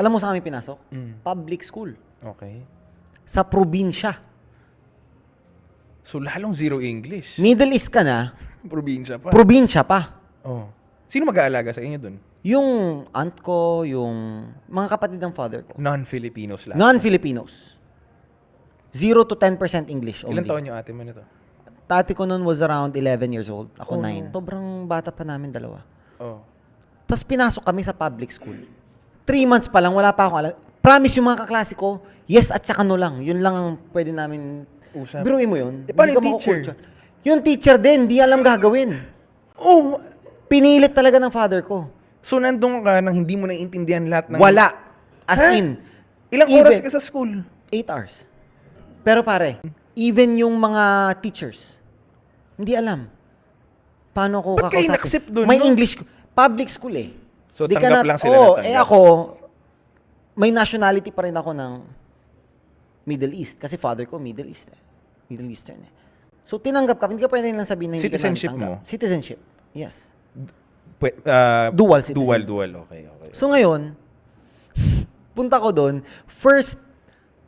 Alam mo saan kami pinasok? Public school. Okay. Sa probinsya. So, lalong zero English. Middle East ka na, Probinsya pa. probinsya pa. Oh. Sino mag-aalaga sa inyo dun? Yung aunt ko, yung mga kapatid ng father ko. Non-Filipinos lang. Non-Filipinos. 0 to 10% English only. Ilan taon yung ate mo nito? Tati ko noon was around 11 years old. Ako 9. Sobrang bata pa namin dalawa. Oh. Tapos pinasok kami sa public school. 3 months pa lang, wala pa akong alam. Promise yung mga kaklase ko, yes at saka no lang. Yun lang ang pwede namin Usap. biruin mo yun. Paano Hindi ka yung teacher? makukulture. Yung teacher din, di alam gagawin. Oh! Pinilit talaga ng father ko. So, nandun ka nang hindi mo naiintindihan lahat ng... Wala. As Huh? in. Ilang even- oras ka sa school? 8 hours. Pero pare, even yung mga teachers, hindi alam. Paano ko Ba't kayo kakausapin? in-accept dun, May no? English, public school eh. So, Di ka tanggap lang sila na tanggap. ako, may nationality pa rin ako ng Middle East. Kasi father ko, Middle East eh. Middle Eastern eh. So, tinanggap ka. Hindi ka pwede lang sabihin na hindi Citizenship ka natanggap. mo? Citizenship. Yes. Dual Dual citizenship. Okay. So ngayon, punta ko doon, first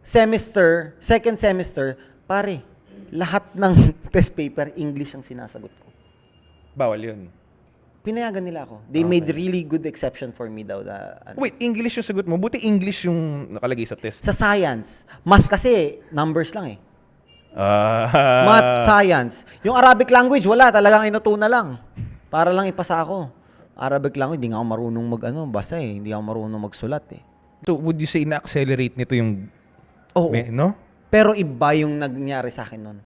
semester, second semester, pare, lahat ng test paper, English ang sinasagot ko. Bawal yun. Pinayagan nila ako. They made really good exception for me daw. Wait, English yung sagot mo? Buti English yung nakalagay sa test. Sa science. Math kasi, numbers lang eh. Ah. Math, science. Yung Arabic language, wala. Talagang inutuna lang. Para lang ipasa ako. Arabic language, hindi nga ako marunong basa eh. Hindi ako marunong magsulat eh. So, would you say na-accelerate nito yung... Oo. No? Pero iba yung nangyari sa akin nun.